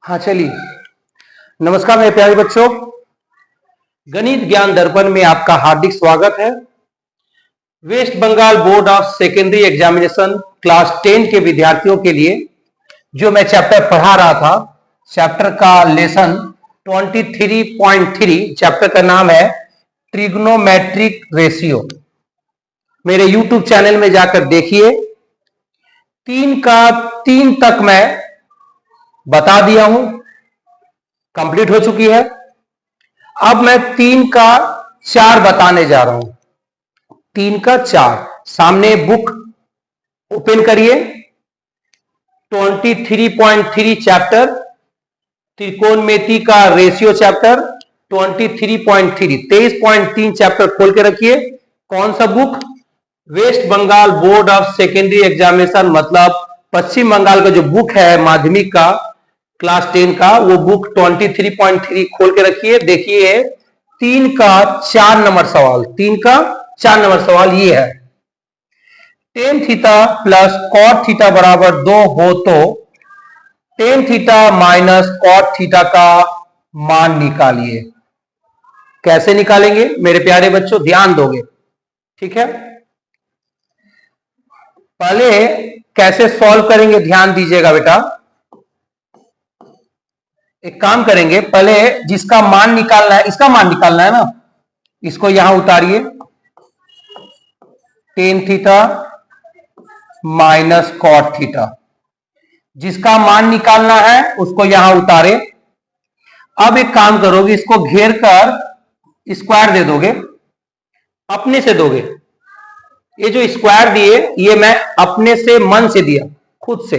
हाँ चलिए। नमस्कार मेरे प्यारे बच्चों, गणित ज्ञान दर्पण में आपका हार्दिक स्वागत है। West Bengal board of secondary examination class 10 के विद्यार्थियों के लिए जो मैं चैप्टर पढ़ा रहा था, चैप्टर का लेसन 23.3, चैप्टर का नाम है ट्रिग्नोमेट्रिक रेशियो। मेरे YouTube चैनल में जाकर देखिए। 3 का 3 तक मैं बता दिया हूं, कंप्लीट हो चुकी है। अब मैं 3 का 4 बताने जा रहा हूं। 3 का 4 सामने बुक ओपन करिए। 23.3 चैप्टर त्रिकोणमिति का रेशियो चैप्टर 23.3 23.3 चैप्टर खोल के रखिए। कौन सा book? West Bengal board of secondary examination, मतलब पश्चिम बंगाल का जो बुक है माध्यमिक का क्लास 10 का, वो बुक 23.3 खोल के रखिए। देखिए 3 का 4 नंबर सवाल, 3 का 4 नंबर सवाल ये है। Tan theta plus cot theta बराबर 2 हो तो tan theta minus cot theta का मान निकालिए। कैसे निकालेंगे मेरे प्यारे बच्चों, ध्यान दोगे, ठीक है। पहले कैसे सॉल्व करेंगे ध्यान दीजिएगा बेटा। एक काम करेंगे, पहले जिसका मान निकालना है, इसका मान निकालना है ना, इसको यहां उतारिए। Tan theta minus cot theta, जिसका मान निकालना है उसको यहां उतारे। अब एक काम करोगे, इसको घेर कर स्क्वायर दे दोगे, अपने से दोगे। ये जो स्क्वायर दिए ये मैं अपने से, मन से दिया, खुद से।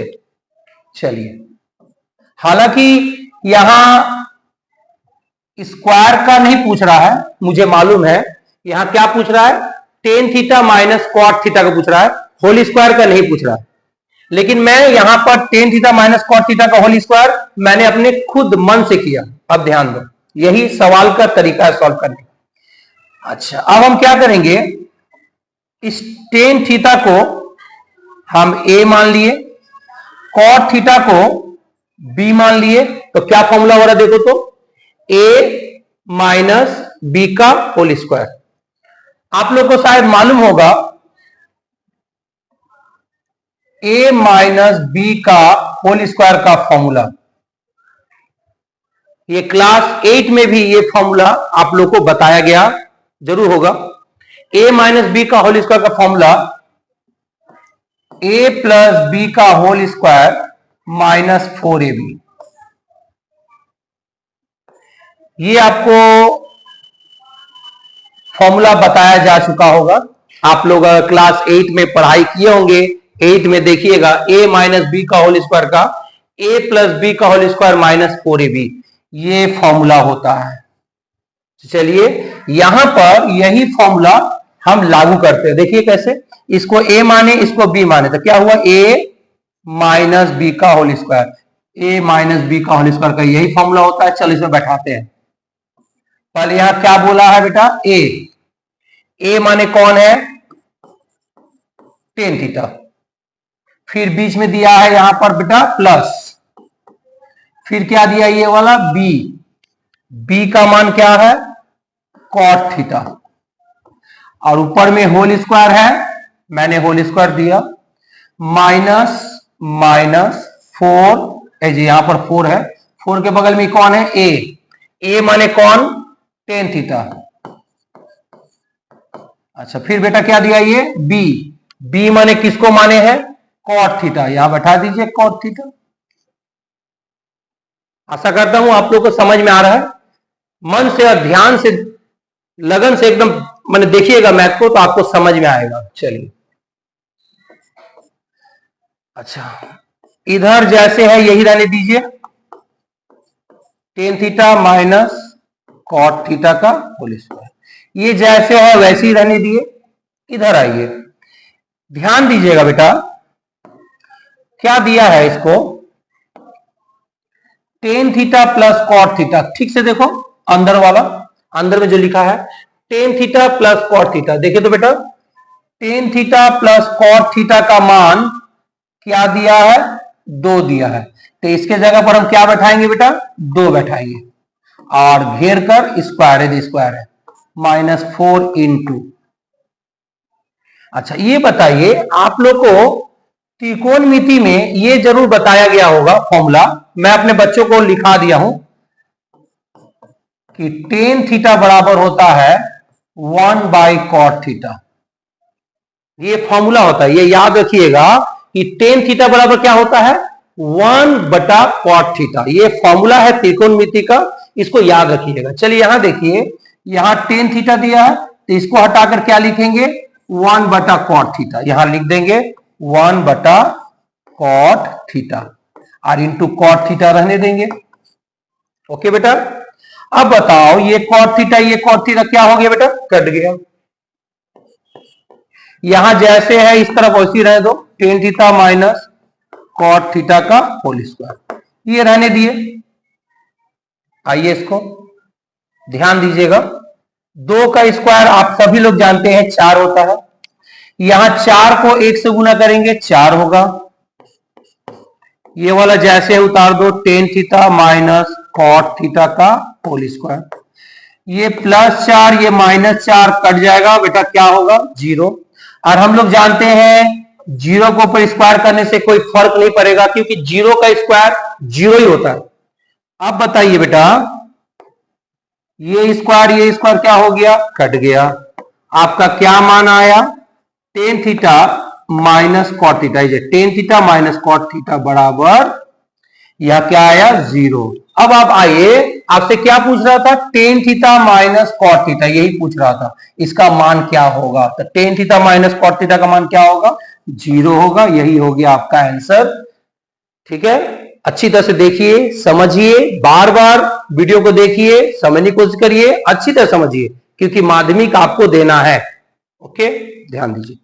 चलिए, हालांकि यहां स्क्वायर का नहीं पूछ रहा है, मुझे मालूम है। यहां क्या पूछ रहा है? Tan theta minus cot theta का पूछ रहा है, होल स्क्वायर का नहीं पूछ रहा है। लेकिन मैं यहां पर tan theta minus cot theta का होल स्क्वायर मैंने अपने खुद मन से किया। अब ध्यान दो, यही सवाल का तरीका है सॉल्व करने का। अच्छा, अब हम क्या करेंगे, इस टेन थीटा को हम ए मान लिए, कॉट थीटा को बी मान लिए, तो क्या फॉर्मूला हो रहा है देखो तो, ए माइनस बी का होल स्क्वायर। आप लोग को शायद मालूम होगा ए माइनस बी का होल स्क्वायर का फॉर्मूला। ये क्लास 8 में भी ये फॉर्मूला आप लोग को बताया गया जरूर होगा। ए माइनस बी का होल स्क्वायर का फॉर्मूला ए प्लस बी का होल स्क्वायर माइनस 4ab। ये आपको फॉर्मूला बताया जा चुका होगा। आप लोग क्लास 8 में पढ़ाई किए होंगे, 8 में देखिएगा a माइनस बी का होल स्क्वायर का a प्लस बी का होल स्क्वायर माइनस 4ab, ये फॉर्मूला होता है। चलिए, यहां पर यही फॉर्मूला हम लागू करते हैं। देखिए कैसे, इसको a माने, इसको b माने, तो क्या हुआ, a माइनस बी का whole square, a minus B का होल स्क्वायर का यही फॉर्मूला होता है। चलो इसमें बैठाते हैं। पहले यहां क्या बोला है बेटा, a माने कौन है, टेन थीटा। फिर बीच में दिया है यहां पर बेटा प्लस, फिर क्या दिया ये वाला b का मान क्या है, कॉट थीटा, और ऊपर में होल स्क्वायर है, मैंने होल स्क्वायर दिया, माइनस माइनस 4, यहां पर 4 है, 4 के बगल में कौन है, a माने कौन, टेन थीटा। अच्छा, फिर बेटा क्या दिया ये b माने किसको माने हैं, कॉट थीटा, यहां बैठा दीजिए कॉट थीटा। आशा करता हूं आप लोग को समझ में आ रहा है। मन से और ध्यान से, लगन से एकदम मैंने देखिएगा मैथ को, तो आपको समझ में आएगा। चलिए, अच्छा, इधर जैसे है यही रहने दीजिए, tan theta minus cot theta का होल स्क्वायर, ये जैसे है वैसे ही रहने दिए। इधर आइए, ध्यान दीजिएगा बेटा, क्या दिया है इसको, tan theta plus cot theta. ठीक से देखो, अंदर वाला, अंदर में जो लिखा है tan theta plus cot theta, देखिए तो बेटा tan theta plus cot theta का मान क्या दिया है, 2 दिया है। तो इसके जगह पर हम क्या बैठाएंगे बेटा, 2 बैठाएंगे और घेर कर स्क्वायर है, स्क्वायर है -4 इंटू। अच्छा ये बताइए आप लोग को त्रिकोणमिति में ये जरूर बताया गया होगा फॉर्मूला, मैं अपने बच्चों को लिखा दिया हूं कि टेन थीटा बराबर होता है 1/cot थीटा। ये फॉर्मूला होता है, ये याद रखिएगा कि टेन थीटा बराबर क्या होता है, 1/cot थीटा। ये फॉर्मूला है त्रिकोणमिति का, इसको याद रखिएगा। चलिए यहां देखिए, यहां टेन थीटा दिया है तो इसको हटाकर क्या लिखेंगे, 1/cot थीटा। यहां लिख देंगे 1/cot थीटा और इंटू cot थीटा रहने देंगे। ओके बेटा, अब बताओ ये cot थीटा ये cot थीटा क्या हो गया बेटा, कट गया। यहां जैसे है इस तरफ वैसी रह दो, ten theta minus cot theta का होल स्क्वायर, ये रहने दिए। आइए इसको ध्यान दीजिएगा, 2 का स्क्वायर आप सभी लोग जानते हैं 4 होता है। यहां 4 को 1 से गुना करेंगे 4 होगा। ये वाला जैसे उतार दो, ten theta minus cot theta का होल स्क्वायर। ये +4 ये -4 कट जाएगा बेटा, क्या होगा 0। और हम लोग जानते हैं 0 को ऊपर स्क्वायर करने से कोई फर्क नहीं पड़ेगा क्योंकि 0 का स्क्वायर 0 ही होता है। अब बताइए बेटा, ये स्क्वायर क्या हो गया, कट गया। आपका क्या मान आया, ten theta minus cot theta. Ten theta minus cot theta बराबर यह क्या आया 0। अब आप आइए, आपसे क्या पूछ रहा था, ten theta minus cot theta, यही पूछ रहा था इसका मान क्या होगा। तो tan theta minus cot theta का मान क्या होगा, 0 होगा। यही हो गया आपका आंसर। ठीक है, अच्छी तरह से देखिए, समझिए, बार बार वीडियो को देखिए, समझने की कोशिश करिए, अच्छी तरह समझिए क्योंकि माध्यमिक आपको देना है। ओके, ध्यान दीजिए।